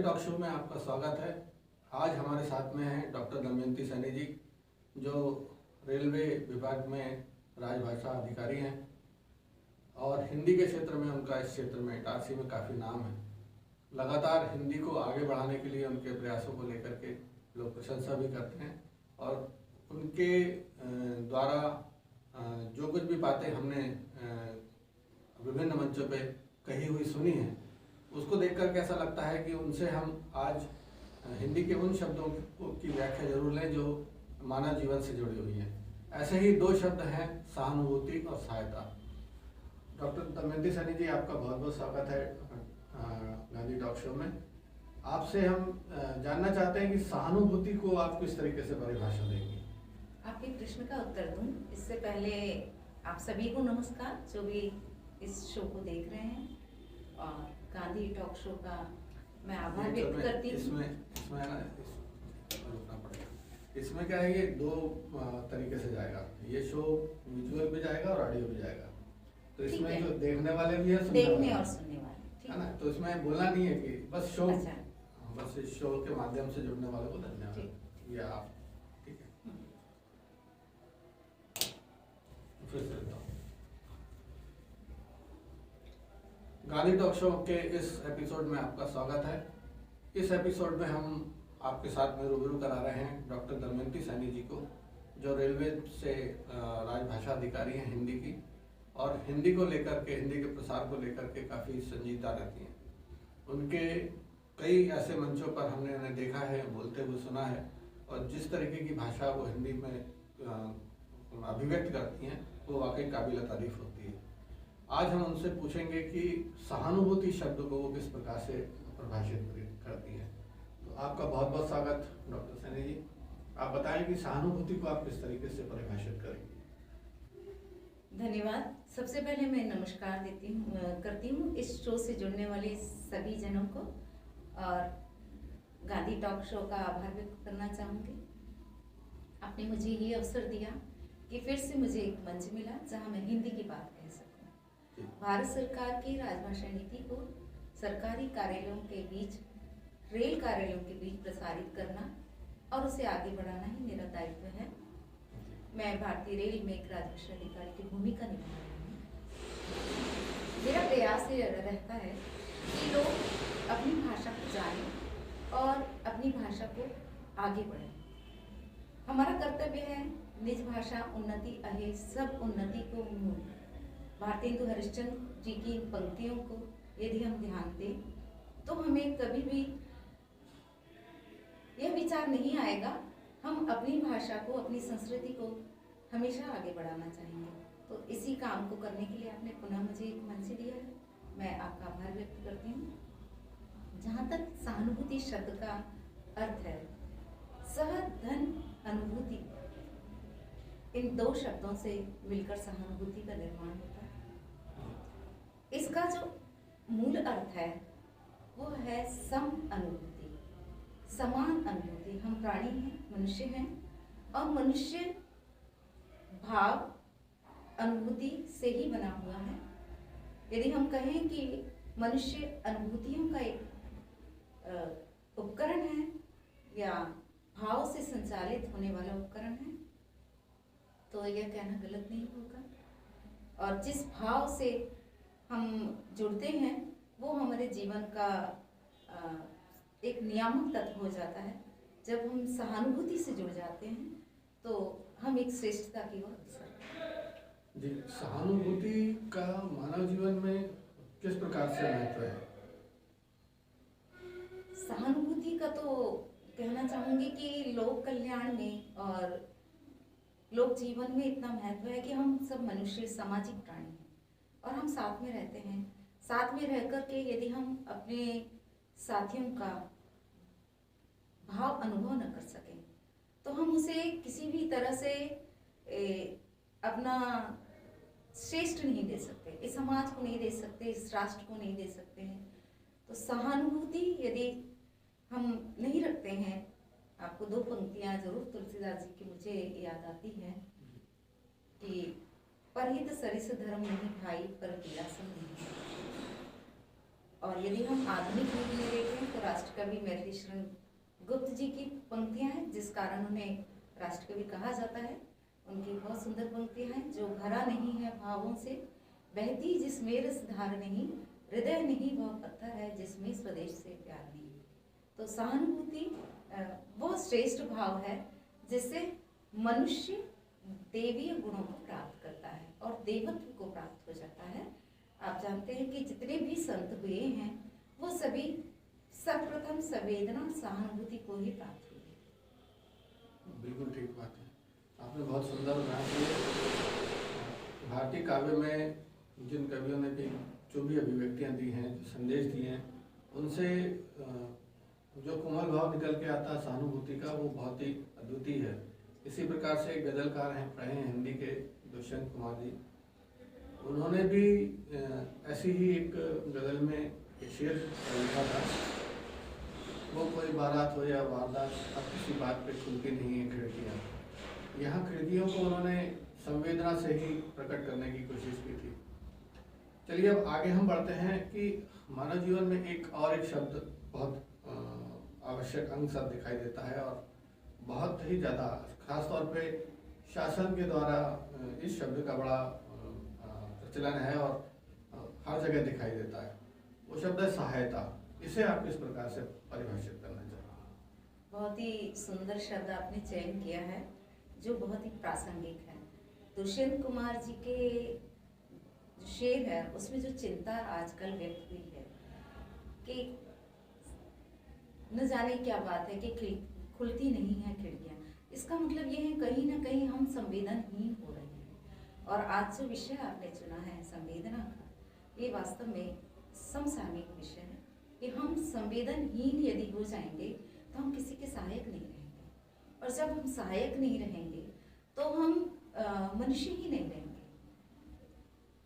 Talk show में आपका स्वागत है। आज हमारे साथ में हैं डॉक्टर दमयंती सैनी जी, जो रेलवे विभाग में राजभाषा अधिकारी हैं और हिंदी के क्षेत्र में उनका इस क्षेत्र में इटारसी में काफ़ी नाम है। लगातार हिंदी को आगे बढ़ाने के लिए उनके प्रयासों को लेकर के लोग प्रशंसा भी करते हैं और उनके द्वारा जो कुछ भी बातें हमने विभिन्न मंचों पे कही हुई सुनी है, उसको देखकर कैसा लगता है कि उनसे हम आज हिंदी के उन शब्दों की व्याख्या जरूर लें जो मानव जीवन से जुड़ी हुई है। ऐसे ही दो शब्द हैं, सहानुभूति और सहायता। डॉक्टर दमयंती सैनी जी, आपका बहुत बहुत स्वागत है गांधी टॉक शो में। आपसे हम जानना चाहते हैं कि सहानुभूति को आप किस तरीके से परिभाषा देंगी। आपके प्रश्न का उत्तर दूं इससे पहले आप सभी को नमस्कार, जो भी इस शो को देख रहे हैं, और गांधी टॉक शो का मैं आभार व्यक्त करती हूँ। इसमें क्या है, ये दो तरीके से जाएगा। ये शो विजुअल भी जाएगा और ऑडियो भी जाएगा, तो इसमें जो देखने वाले भी है, देखने और सुनने वाले, है ना। तो इसमें बोलना नहीं है कि बस शो, अच्छा। बस इस शो के माध्यम से जुड़ने वालों को धन्यवाद। या आप ठीक है, फिर से गांधी टॉक शो के इस एपिसोड में आपका स्वागत है। इस एपिसोड में हम आपके साथ में रूबरू करा रहे हैं डॉक्टर दमयंती सैनी जी को, जो रेलवे से राजभाषा अधिकारी हैं हिंदी की, और हिंदी को लेकर के, हिंदी के प्रसार को लेकर के काफ़ी संजीदा रहती हैं। उनके कई ऐसे मंचों पर हमने उन्हें देखा है, बोलते हुए सुना है, और जिस तरीके की भाषा वो हिंदी में अभिव्यक्त करती हैं वो वाकई काबिल तारीफ होती है। आज हम उनसे पूछेंगे कि सहानुभूति शब्द को वो किस प्रकार से परिभाषित करती है। तो आपका बहुत बहुत स्वागत डॉक्टर सैनी जी। आप बताएं कि सहानुभूति को आप किस तरीके से परिभाषित करेंगे। धन्यवाद। सबसे पहले मैं नमस्कार करती हूँ इस शो से जुड़ने वाले सभी जनों को, और गांधी टॉक शो का आभार व्यक्त करना चाहूँगी। आपने मुझे ये अवसर दिया कि फिर से मुझे एक मंच मिला जहाँ मैं हिंदी की बात कह सकूँ। भारत सरकार की राजभाषा नीति को सरकारी कार्यालयों के बीच, रेल कार्यालयों के बीच प्रसारित करना और उसे आगे बढ़ाना ही मेरा दायित्व है। मैं भारतीय रेल में एक राजभाषा अधिकारी की भूमिका निभा रही हूँ। मेरा प्रयास ये रहता है कि लोग अपनी भाषा को जानें और अपनी भाषा को आगे बढ़ाएं। हमारा कर्तव्य है निज भाषा उन्नति अहे सब उन्नति को मूल। भारतेंदु हरिश्चंद्र जी की पंक्तियों को यदि हम ध्यान दें तो हमें कभी भी यह विचार नहीं आएगा, हम अपनी भाषा को, अपनी संस्कृति को हमेशा आगे बढ़ाना चाहेंगे। तो इसी काम को करने के लिए आपने पुनः मुझे एक मंच दिया है, मैं आपका आभार व्यक्त करती हूँ। जहाँ तक सहानुभूति शब्द का अर्थ है, सह धन अनुभूति, इन दो शब्दों से मिलकर सहानुभूति का निर्माण होता है। इसका जो मूल अर्थ है वो है सम अनुभूति, समान अनुभूति। हम प्राणी हैं, मनुष्य हैं, और मनुष्य भाव अनुभूति से ही बना हुआ है। यदि हम कहें कि मनुष्य अनुभूतियों का एक उपकरण है या भाव से संचालित होने वाला उपकरण है, तो यह कहना गलत नहीं होगा। और जिस भाव से हम जुड़ते हैं वो हमारे जीवन का एक नियामक तत्व हो जाता है। जब हम सहानुभूति से जुड़ जाते हैं तो हम एक श्रेष्ठता की ओर अग्रसर। जी, सहानुभूति का मानव जीवन में किस प्रकार से महत्व है? सहानुभूति का तो कहना चाहूँगी कि लोक कल्याण में और लोक जीवन में इतना महत्व है कि हम सब मनुष्य सामाजिक प्राणी हैं और हम साथ में रहते हैं। साथ में रह कर के यदि हम अपने साथियों का भाव अनुभव न कर सकें तो हम उसे किसी भी तरह से अपना श्रेष्ठ नहीं दे सकते, इस समाज को नहीं दे सकते, इस राष्ट्र को नहीं दे सकते हैं। तो सहानुभूति यदि हम नहीं रखते हैं, आपको दो पंक्तियां जरूर तुलसीदास जी की मुझे याद आती हैं कि परहित सरिस धर्म नहीं भाई पर पीड़ा सम नहीं। और यदि हम आधुनिक युग में देखें तो राष्ट्रकवि मैथिली शरण गुप्त जी की पंक्तियां हैं, जिस कारण उन्हें राष्ट्रकवि कहा जाता है। उनकी बहुत सुंदर पंक्तियां हैं। जो भरा नहीं है भावों से, बहती जिसमें रस धार नहीं, हृदय नहीं वह पत्थर है जिसमें स्वदेश से प्यार नहीं। तो सहानुभूति बहुत श्रेष्ठ भाव है जिससे मनुष्य देवीय गुणों को प्राप्त करता है और देवत्व को प्राप्त हो जाता है। आप जानते हैं कि जितने भी संत हुए हैं वो सभी सर्वप्रथम संवेदना सहानुभूति को ही प्राप्त हुए। बिल्कुल ठीक बात है, आपने बहुत सुंदर बयान दिया। भारतीय काव्य में जिन कवियों ने भी जो भी अभिव्यक्तियाँ दी हैं, जो संदेश दिए हैं, उनसे जो कोमल भाव निकल के आता है सहानुभूति का, वो बहुत ही अद्वितीय है। इसी प्रकार से एक गजलकार रहे हैं हिंदी के दुष्यंत कुमार जी, उन्होंने भी ऐसी ही एक गजल में एक शेर लिखा था, वो कोई बारात हो या वारदात, अब किसी बात पे खुलती नहीं है खिड़कियाँ। यहाँ खिड़कियों को उन्होंने संवेदना से ही प्रकट करने की कोशिश की थी। चलिए अब आगे हम बढ़ते हैं कि मानव जीवन में एक और एक शब्द बहुत आवश्यक अंग सा दिखाई देता है और बहुत ही ज़्यादा खासतौर पे शासन के द्वारा इस शब्द का बड़ा प्रचलन है और हर जगह दिखाई देता है। वो शब्द है सहायता। इसे आप किस प्रकार से परिभाषित करना चाहेंगे? बहुत ही सुंदर शब्द आपने चयन किया है जो बहुत ही प्रासंगिक है। दुष्यंत कुमार जी के जो शेर है उसमें जो चिंता आजकल व्यक्त हुई है कि न जाने क्या बात है कि खुलती नहीं है खिड़कियाँ। इसका मतलब ये है कहीं ना कहीं हम संवेदनहीन हो रहे हैं। और आज जो विषय आपने चुना है संवेदना का, ये वास्तव में समसामयिक विषय है कि हम संवेदनहीन यदि हो जाएंगे तो हम किसी के सहायक नहीं रहेंगे, और जब हम सहायक नहीं रहेंगे तो हम मनुष्य ही नहीं रहेंगे।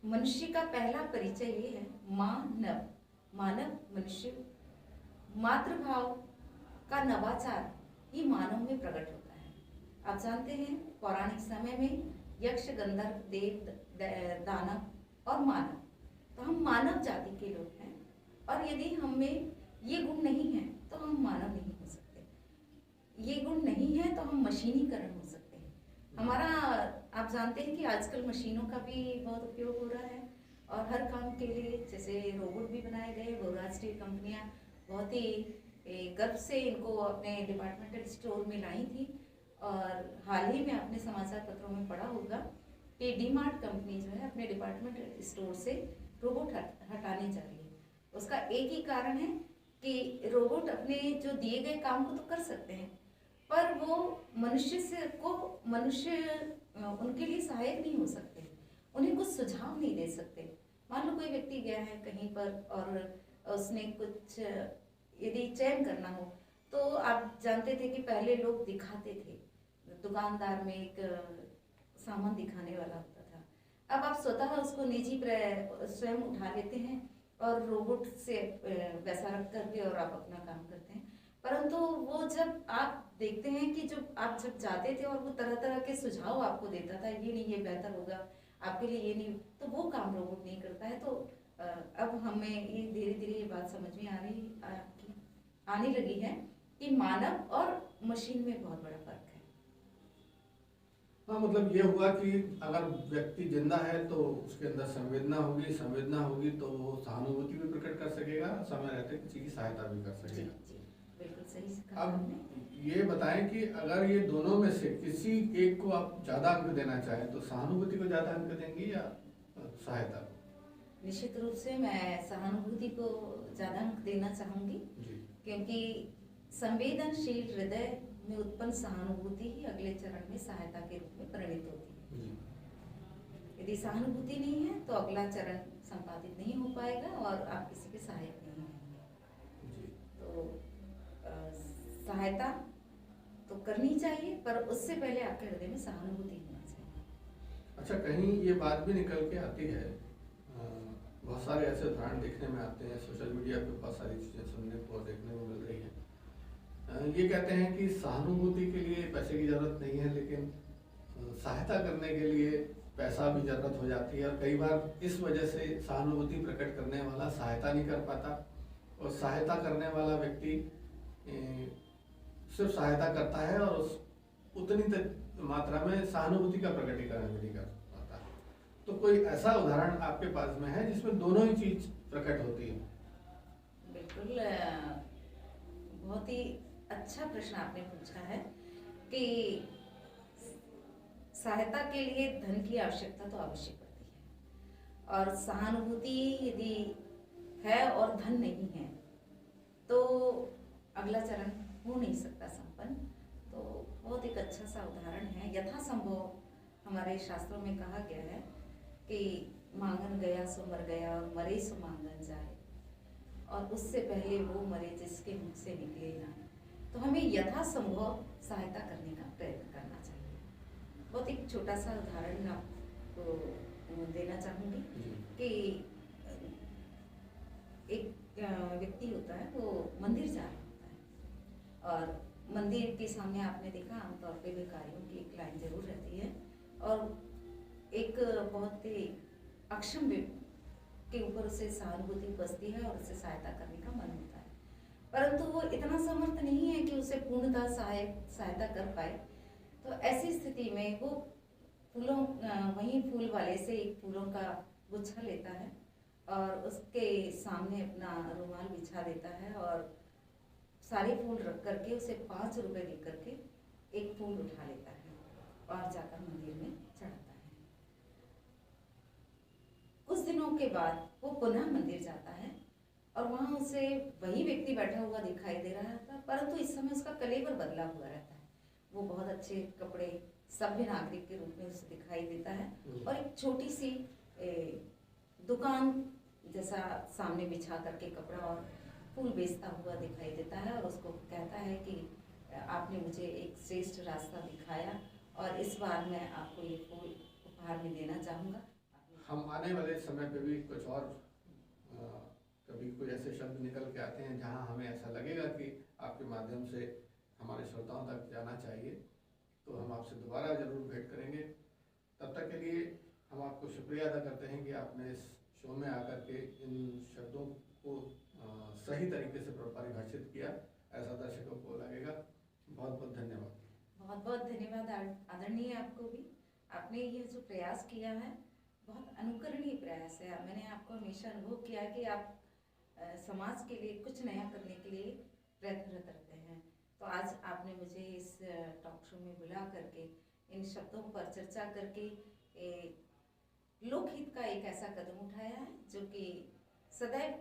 मनुष्य का पहला परिचय ये है मानव, मानव मनुष्य, मातृभाव का नवाचार ही मानव में प्रकट होता है। आप जानते हैं पौराणिक समय में यक्ष, गंधर्व, देव, दानव और मानव, तो हम मानव जाति के लोग हैं। और यदि हम में ये गुण नहीं है तो हम मानव नहीं हो सकते। ये गुण नहीं है तो हम मशीनीकरण हो सकते हैं। हमारा आप जानते हैं कि आजकल मशीनों का भी बहुत उपयोग हो रहा है और हर काम के लिए जैसे रोबोट भी बनाए गए। बहुराष्ट्रीय कंपनियां बहुत ही गर्व से इनको अपने डिपार्टमेंटल स्टोर में लाई थी। और हाल ही में आपने समाचार पत्रों में पढ़ा होगा कि डी-मार्ट कंपनी जो है अपने डिपार्टमेंटल स्टोर से रोबोट हटाने जा रही है। उसका एक ही कारण है कि रोबोट अपने जो दिए गए काम को तो कर सकते हैं, पर वो मनुष्य उनके लिए सहायक नहीं हो सकते, उन्हें कुछ सुझाव नहीं दे सकते। मान लो कोई व्यक्ति गया है कहीं पर और उसने कुछ यदि चयन करना हो, तो आप जानते थे कि पहले लोग दिखाते थे, दुकानदार में एक सामान दिखाने वाला होता था। अब आप स्वतः उसको निजी स्वयं उठा लेते हैं और रोबोट से वैसा रख करके और आप अपना काम करते हैं। परंतु वो जब आप देखते हैं कि आप जब जाते थे और वो तरह तरह के सुझाव आपको देता था, ये नहीं ये बेहतर होगा आपके लिए, ये नहीं, तो वो काम रोबोट नहीं करता है। तो अब हमें ये धीरे धीरे ये बात समझ में आने लगी है कि मानव और मशीन में बहुत बड़ा फर्क है। हाँ, मतलब ये हुआ कि अगर व्यक्ति जिंदा है तो उसके अंदर संवेदना होगी तो वो सहानुभूति भी प्रकट कर सकेगा, समय रहते किसी की सहायता भी कर सकेगा। जी, बिल्कुल सही कहा। अब ये बताएं कि अगर ये दोनों में से किसी एक को आप ज्यादा अंक देना चाहें तो सहानुभूति को ज्यादा अंक देंगे या सहायता को? निश्चित रूप से मैं सहानुभूति को ज्यादा अंक देना चाहूंगी, क्योंकि संवेदनशील हृदय में उत्पन्न सहानुभूति ही अगले चरण में सहायता के रूप में परिणित होती है। यदि सहानुभूति नहीं है तो अगला चरण संपादित नहीं हो पाएगा और आप किसी के सहायक नहीं होंगे। तो सहायता तो करनी चाहिए, पर उससे पहले आपके हृदय में सहानुभूति होना चाहिए। अच्छा, कहीं ये बात भी निकल के आती है, बहुत सारे ऐसे उदाहरण देखने में आते हैं, सोशल मीडिया पे बहुत सारी चीज़ें सुनने को और देखने को मिल रही हैं। ये कहते हैं कि सहानुभूति के लिए पैसे की ज़रूरत नहीं है, लेकिन सहायता करने के लिए पैसा भी ज़रूरत हो जाती है और कई बार इस वजह से सहानुभूति प्रकट करने वाला सहायता नहीं कर पाता और सहायता करने वाला व्यक्ति सिर्फ सहायता करता है और उस उतनी मात्रा में सहानुभूति का प्रकटीकरण भी नहीं कर पाता। तो कोई ऐसा उदाहरण आपके पास में है जिसमें दोनों ही चीज प्रकट होती है? बिल्कुल, बहुत ही अच्छा प्रश्न आपने पूछा है कि सहायता के लिए धन की आवश्यकता तो अवश्य पड़ती है और सहानुभूति यदि है और धन नहीं है तो अगला चरण हो नहीं सकता संपन्न। तो बहुत एक अच्छा सा उदाहरण है, यथासंभव हमारे शास्त्रों में कहा गया है कि मांगन गया सो मर गया और मरे सो मांगन जाए, और उससे पहले वो मरे जिसके मुख से निकले ना। तो हमें यथासंभव सहायता करने का प्रयत्न करना चाहिए। बहुत एक छोटा सा उदाहरण आपको देना चाहूँगी कि एक व्यक्ति होता है, वो मंदिर जा रहा होता है और मंदिर के सामने आपने देखा आमतौर पे भिखारियों की एक लाइन जरूर रहती है और एक बहुत ही अक्षम के ऊपर उसे सहानुभूति बसती है और उसे सहायता करने का मन होता है, परंतु वो इतना समर्थ नहीं है कि उसे पूर्णतः सहायता कर पाए। तो ऐसी स्थिति में वो फूलों वहीं फूल वाले से एक फूलों का गुच्छा लेता है और उसके सामने अपना रुमाल बिछा देता है और सारे फूल रख करके उसे 5 रुपए दे करके एक फूल उठा लेता है और जाकर मंदिर में चढ़ाता है। कुछ दिनों के बाद वो पुनः मंदिर जाता है और वहां उसे वही व्यक्ति बैठा हुआ दिखाई दे रहा था, परंतु इस समय उसका कलेवर बदला हुआ रहता है। वो बहुत अच्छे कपड़े सभ्य नागरिक के रूप में उसे दिखाई देता है और एक छोटी सी दुकान जैसा सामने बिछा करके कपड़ा और फूल बेचता हुआ दिखाई देता है और उसको कहता है कि आपने मुझे एक श्रेष्ठ रास्ता दिखाया और इस बार मैं आपको ये फूल उपहार में देना चाहूँगा। हम आने वाले समय पे भी कुछ और कभी कोई ऐसे शब्द निकल के आते हैं जहां हमें ऐसा लगेगा कि आपके माध्यम से हमारे श्रोताओं तक जाना चाहिए, तो हम आपसे दोबारा जरूर भेंट करेंगे। तब तक के लिए हम आपको शुक्रिया अदा करते हैं कि आपने इस शो में आकर के इन शब्दों को सही तरीके से परिभाषित किया, ऐसा दर्शकों को लगेगा। बहुत बहुत धन्यवाद। बहुत बहुत धन्यवाद आदरणीय आपको भी। आपने ये जो प्रयास किया है बहुत अनुकरणीय प्रयास है। मैंने आपको हमेशा अनुभव किया कि आप समाज के लिए कुछ नया करने के लिए प्रयत्नरत रहते हैं। तो आज आपने मुझे इस टॉक शो में बुला करके इन शब्दों पर चर्चा करके लोकहित का एक ऐसा कदम उठाया है जो कि सदैव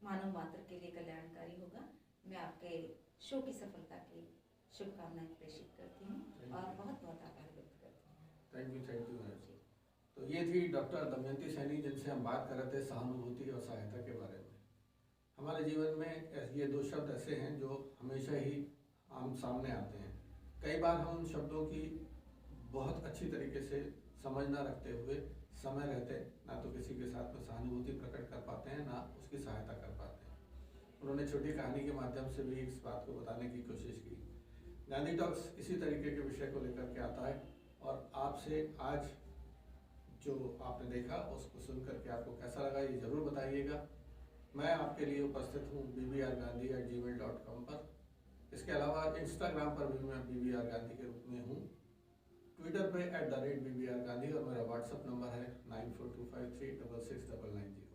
मानव मात्र के लिए कल्याणकारी होगा। मैं आपके शो की सफलता की शुभकामनाएं प्रेषित करती हूँ और बहुत बहुत आभार व्यक्त करती हूँ। Thank you. तो ये थी डॉक्टर दमयंती सैनी, जिनसे हम बात कर रहे थे सहानुभूति और सहायता के बारे में। हमारे जीवन में ये दो शब्द ऐसे हैं जो हमेशा ही आम सामने आते हैं। कई बार हम उन शब्दों की बहुत अच्छी तरीके से समझ ना रखते हुए समय रहते ना तो किसी के साथ में सहानुभूति प्रकट कर पाते हैं, ना उसकी सहायता कर पाते हैं। उन्होंने छोटी कहानी के माध्यम से भी इस बात को बताने की कोशिश की। गांधी टॉक्स इसी तरीके के विषय को लेकर के आता है और आपसे आज जो आपने देखा उसको सुन करके आपको कैसा लगा ये जरूर बताइएगा। मैं आपके लिए उपस्थित हूँ bbr.gandhi@gmail.com पर। इसके अलावा इंस्टाग्राम पर भी मैं BBR गांधी के रूप में हूँ, ट्विटर पे @BBR गांधी और मेरा व्हाट्सएप नंबर है 9425366990।